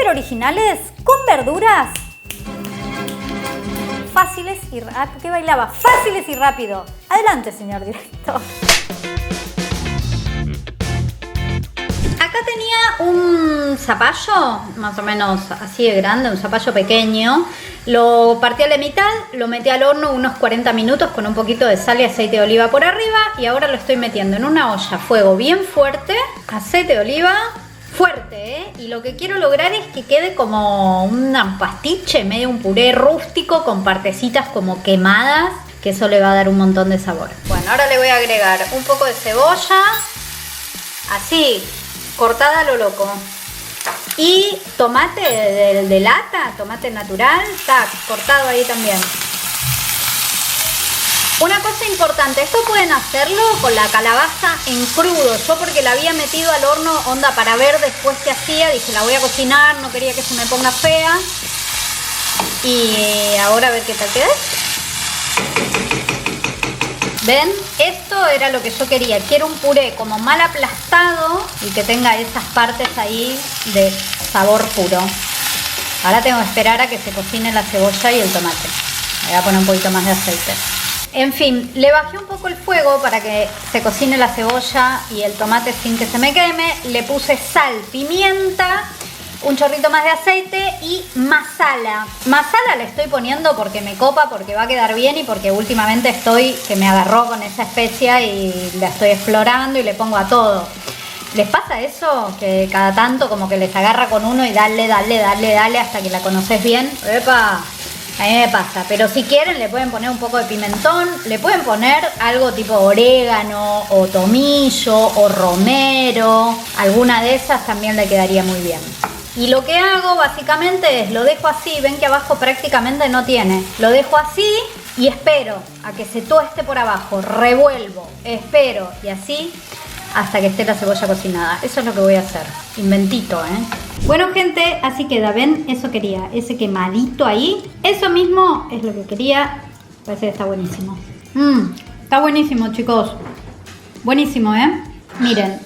súper originales, con verduras fáciles y rápido. ¿Qué bailaba? Fáciles y rápido. Adelante, señor director. Acá tenía un zapallo, más o menos así de grande, un zapallo pequeño. Lo partí a la mitad, lo metí al horno unos 40 minutos con un poquito de sal y aceite de oliva por arriba. Y ahora lo estoy metiendo en una olla a fuego bien fuerte, aceite de oliva fuerte, ¿eh? Y lo que quiero lograr es que quede como un pastiche, medio un puré rústico con partecitas como quemadas, que eso le va a dar un montón de sabor. Bueno, ahora le voy a agregar un poco de cebolla, así, cortada a lo loco. Y tomate de lata, tomate natural, tac, cortado ahí también. Una cosa importante, esto pueden hacerlo con la calabaza en crudo. Yo porque la había metido al horno, onda, para ver después qué hacía, dije la voy a cocinar, no quería que se me ponga fea. Y ahora a ver qué tal queda. ¿Ven? Esto era lo que yo quería. Quiero un puré como mal aplastado y que tenga esas partes ahí de sabor puro. Ahora tengo que esperar a que se cocine la cebolla y el tomate. Le voy a poner un poquito más de aceite. En fin, le bajé un poco el fuego para que se cocine la cebolla y el tomate sin que se me queme. Le puse sal, pimienta, un chorrito más de aceite y masala. Masala le estoy poniendo porque me copa, porque va a quedar bien y porque últimamente que me agarró con esa especia y la estoy explorando y le pongo a todo. ¿Les pasa eso? Que cada tanto como que les agarra con uno y dale hasta que la conoces bien. ¡Epa! A mí me pasa, pero si quieren le pueden poner un poco de pimentón, le pueden poner algo tipo orégano o tomillo o romero, alguna de esas también le quedaría muy bien. Y lo que hago básicamente es, lo dejo así, ven que abajo prácticamente no tiene, lo dejo así y espero a que se tueste por abajo, revuelvo, espero y así hasta que esté la cebolla cocinada. Eso es lo que voy a hacer, inventito, Bueno, gente, así queda, ¿ven? Eso quería, ese quemadito ahí. Eso mismo es lo que quería. Parece que está buenísimo. Está buenísimo, chicos. Buenísimo, Miren.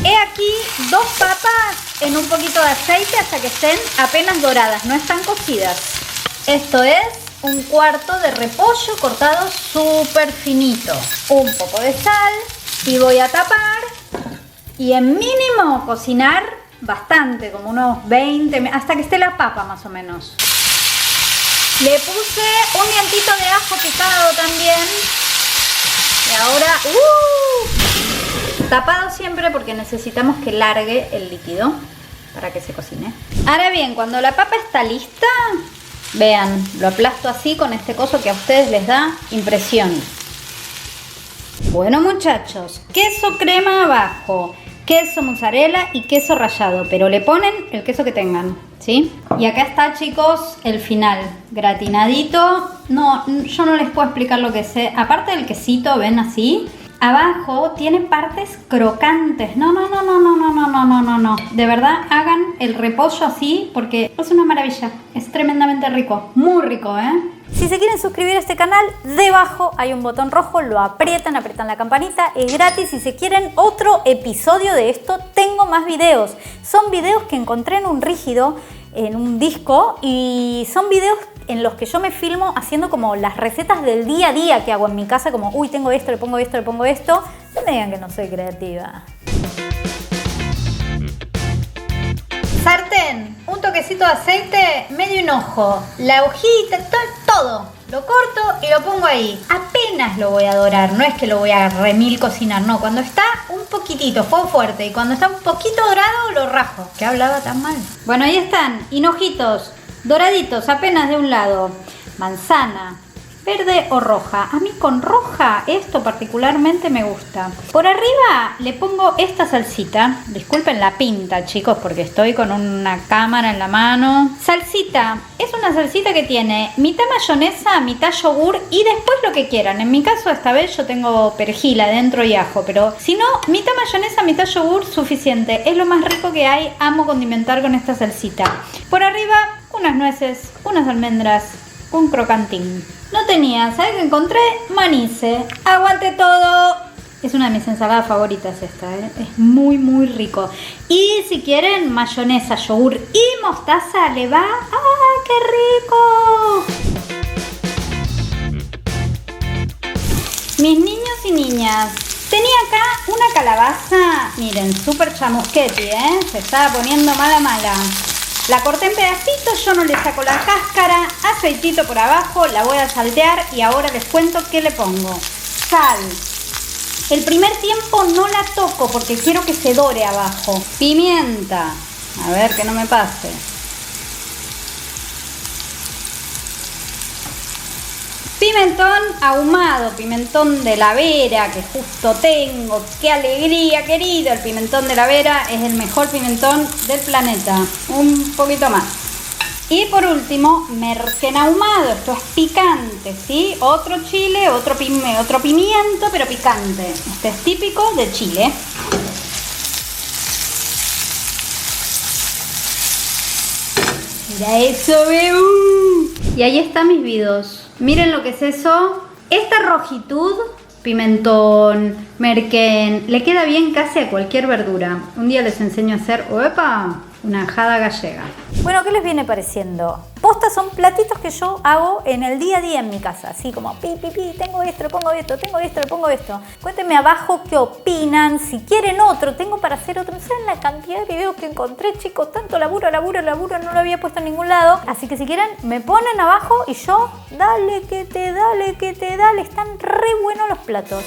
He aquí 2 papas en un poquito de aceite hasta que estén apenas doradas, no están cocidas. Esto es un cuarto de repollo cortado súper finito. Un poco de sal. Y voy a tapar y en mínimo cocinar bastante, como unos 20, hasta que esté la papa más o menos. Le puse un dientito de ajo picado también. Y ahora, tapado siempre porque necesitamos que largue el líquido para que se cocine. Ahora bien, cuando la papa está lista, vean, lo aplasto así con este coso que a ustedes les da impresión. Bueno, muchachos, queso crema abajo, queso mozzarella y queso rallado, pero le ponen el queso que tengan, ¿sí? Y acá está, chicos, el final, gratinadito. No, yo no les puedo explicar lo que es. Aparte del quesito, ven así, abajo tiene partes crocantes. No. De verdad, hagan el repollo así porque es una maravilla. Es tremendamente rico, muy rico, Si se quieren suscribir a este canal, debajo hay un botón rojo, lo aprietan la campanita, es gratis. Si se quieren otro episodio de esto, tengo más videos. Son videos que encontré en un rígido, en un disco, y son videos en los que yo me filmo haciendo como las recetas del día a día que hago en mi casa, como, uy, tengo esto, le pongo esto, le pongo esto. No me digan que no soy creativa. Sartén, un toquecito de aceite, medio hinojo, la hojita, todo. Lo corto y lo pongo ahí. Apenas lo voy a dorar, no es que lo voy a remil cocinar, no. Cuando está un poquitito, fuego fuerte, y cuando está un poquito dorado, lo rajo. ¿Qué hablaba tan mal? Bueno, ahí están, hinojitos, doraditos, apenas de un lado. Manzana, verde o roja. A mí con roja esto particularmente me gusta. Por arriba le pongo esta salsita. Disculpen la pinta, chicos, porque estoy con una cámara en la mano. Salsita. Es una salsita que tiene mitad mayonesa, mitad yogur y después lo que quieran. En mi caso esta vez yo tengo perejil adentro y ajo, pero si no, mitad mayonesa, mitad yogur, suficiente. Es lo más rico que hay. Amo condimentar con esta salsita. Por arriba unas nueces, unas almendras, un crocantín. No tenía, ¿sabes qué encontré? Manice. Aguante todo. Es una de mis ensaladas favoritas esta, ¿eh? Es muy muy rico. Y si quieren mayonesa, yogur y mostaza le va. ¡Ah, qué rico! Mis niños y niñas, tenía acá una calabaza, miren, súper chamusqueti, ¿eh? Se estaba poniendo mala. La corté en pedacitos, yo no le saco la cáscara, aceitito por abajo, la voy a saltear y ahora les cuento qué le pongo. Sal. El primer tiempo no la toco porque quiero que se dore abajo. Pimienta. A ver que no me pase. Pimentón ahumado, pimentón de la Vera, que justo tengo. ¡Qué alegría, querido! El pimentón de la Vera es el mejor pimentón del planeta. Un poquito más. Y por último, merquén ahumado. Esto es picante, ¿sí? Otro chile, otro pimiento, pero picante. Este es típico de Chile. Mira eso, bebú. Y ahí están mis videos. Miren lo que es eso. Esta rojitud, pimentón, merquén, le queda bien casi a cualquier verdura. Un día les enseño a hacer, ¡opa!, una ajada gallega. Bueno, ¿qué les viene pareciendo? Postas son platitos que yo hago en el día a día en mi casa. Así como, tengo esto, le pongo esto, tengo esto, le pongo esto. Cuéntenme abajo qué opinan, si quieren otro, tengo para hacer otro. No saben la cantidad de videos que encontré, chicos, tanto laburo, no lo había puesto en ningún lado. Así que si quieren, me ponen abajo y yo, dale que te dale, están re buenos los platos.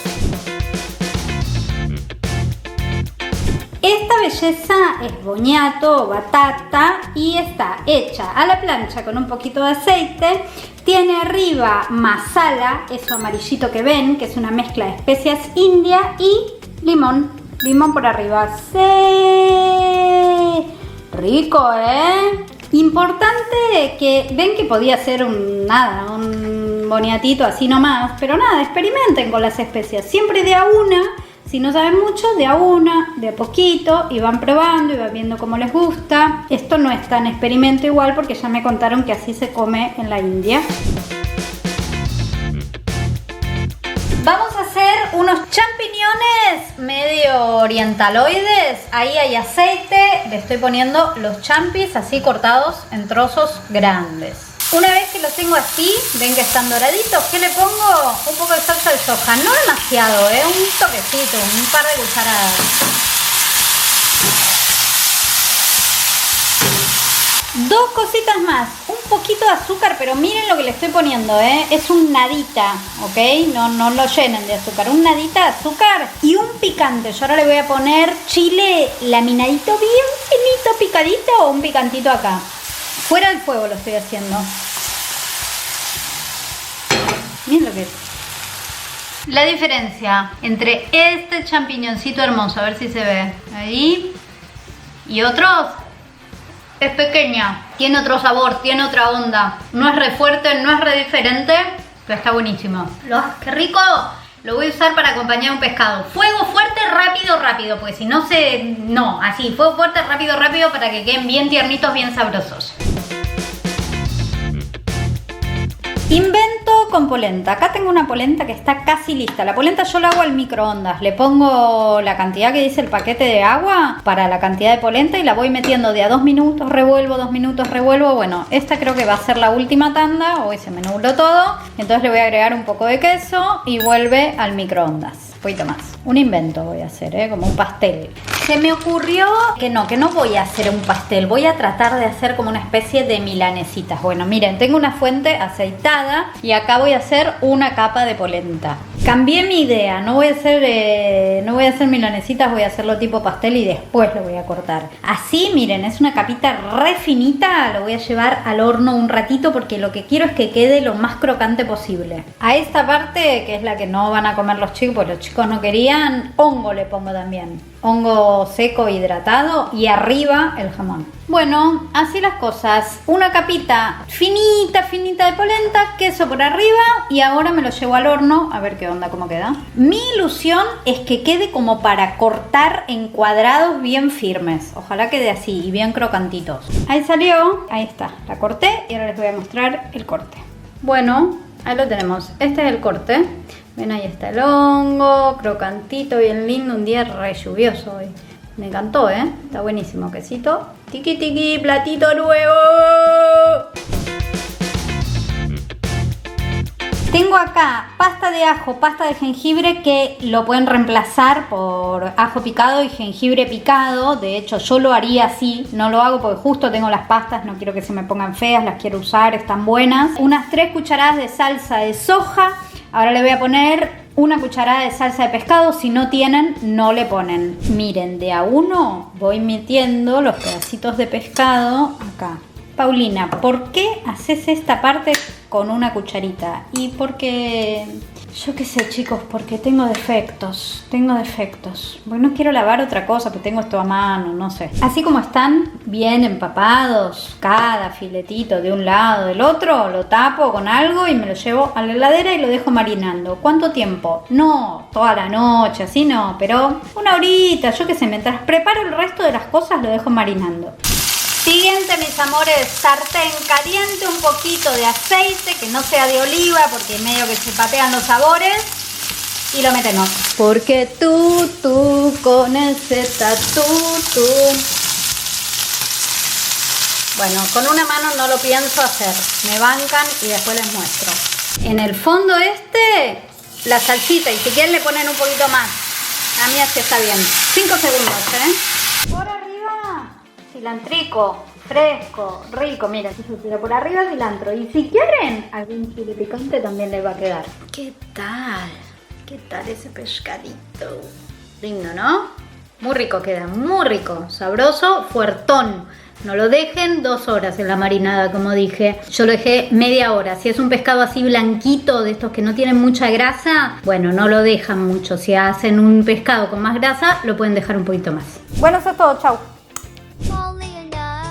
Esta belleza es boñato o batata y está hecha a la plancha con un poquito de aceite. Tiene arriba masala, eso amarillito que ven, que es una mezcla de especias india y limón. Limón por arriba. ¡Sí! Rico, ¿eh? Importante que ven que podía ser un boniatito así nomás, pero nada, experimenten con las especias. Siempre de a una. Si no saben mucho, de a una, de a poquito, y van probando y van viendo cómo les gusta. Esto no es tan experimento igual porque ya me contaron que así se come en la India. Vamos a hacer unos champiñones medio orientaloides. Ahí hay aceite, le estoy poniendo los champis así cortados en trozos grandes. Una vez que los tengo así, ven que están doraditos, ¿qué le pongo? Un poco de salsa de soja, no demasiado, un toquecito, un par de cucharadas. Dos cositas más, un poquito de azúcar, pero miren lo que le estoy poniendo, es un nadita, ¿ok? No lo llenen de azúcar, un nadita de azúcar y un picante. Yo ahora le voy a poner chile laminadito bien finito, picadito, o un picantito acá. Fuera del fuego lo estoy haciendo. Miren lo que es. La diferencia entre este champiñoncito hermoso, a ver si se ve ahí, y otros, es pequeña. Tiene otro sabor, tiene otra onda. No es re fuerte, no es re diferente, pero está buenísimo. ¡Qué rico! Lo voy a usar para acompañar un pescado. Fuego fuerte, rápido, porque si no no, así, fuego fuerte, rápido, para que queden bien tiernitos, bien sabrosos. Invento con polenta. Acá tengo una polenta que está casi lista. La polenta yo la hago al microondas. Le pongo la cantidad que dice el paquete de agua para la cantidad de polenta y la voy metiendo de a 2 minutos, revuelvo, 2 minutos, revuelvo. Bueno, esta creo que va a ser la última tanda. Hoy se me nubló todo. Entonces le voy a agregar un poco de queso y vuelve al microondas. Un poquito más. Un invento voy a hacer, como un pastel. Se me ocurrió que no voy a hacer un pastel. Voy a tratar de hacer como una especie de milanesitas. Bueno, miren, tengo una fuente aceitada y acá voy a hacer una capa de polenta. Cambié mi idea. No voy a hacer milanesitas, voy a hacerlo tipo pastel y después lo voy a cortar. Así, miren, es una capita re finita. Lo voy a llevar al horno un ratito porque lo que quiero es que quede lo más crocante posible. A esta parte, que es la que no van a comer los chicos, porque los chicos no querían, hongo le pongo también. Hongo seco hidratado y arriba el jamón. Bueno, así las cosas. Una capita finita de polenta, queso por arriba y ahora me lo llevo al horno a ver qué onda, cómo queda. Mi ilusión es que quede como para cortar en cuadrados bien firmes. Ojalá quede así y bien crocantitos. Ahí salió, ahí está, la corté y ahora les voy a mostrar el corte. Bueno, ahí lo tenemos, este es el corte. Ven, ahí está el hongo, crocantito, bien lindo, un día re lluvioso hoy. Me encantó, está buenísimo, quesito. Tiki tiki, platito nuevo. Tengo acá pasta de ajo, pasta de jengibre que lo pueden reemplazar por ajo picado y jengibre picado. De hecho, yo lo haría así, no lo hago porque justo tengo las pastas, no quiero que se me pongan feas, las quiero usar, están buenas. Unas 3 cucharadas de salsa de soja. Ahora le voy a poner una cucharada de salsa de pescado. Si no tienen, no le ponen. Miren, de a uno voy metiendo los pedacitos de pescado acá. Paulina, ¿por qué haces esta parte con una cucharita? Y porque, yo qué sé, chicos, porque tengo defectos. Bueno, no quiero lavar otra cosa, porque tengo esto a mano, no sé. Así como están bien empapados, cada filetito de un lado del otro, lo tapo con algo y me lo llevo a la heladera y lo dejo marinando. ¿Cuánto tiempo? No toda la noche, así no, pero una horita, yo qué sé, mientras preparo el resto de las cosas lo dejo marinando. Siguiente, mis amores, sartén caliente, un poquito de aceite, que no sea de oliva porque medio que se patean los sabores. Y lo metemos. Porque tú con ese tú. Bueno, con una mano no lo pienso hacer. Me bancan y después les muestro. En el fondo la salsita, y si quieren le ponen un poquito más. A mí así está bien. 5 segundos, Por arriba, cilantrico, fresco, rico. Mira, pero por arriba cilantro. Y si quieren, algún chile picante también les va a quedar. ¿Qué tal? ¿Qué tal ese pescadito? Lindo, ¿no? Muy rico queda, muy rico. Sabroso, fuertón. No lo dejen 2 horas en la marinada, como dije. Yo lo dejé media hora. Si es un pescado así blanquito, de estos que no tienen mucha grasa, bueno, no lo dejan mucho. Si hacen un pescado con más grasa, lo pueden dejar un poquito más. Bueno, eso es todo. Chau. Paulina,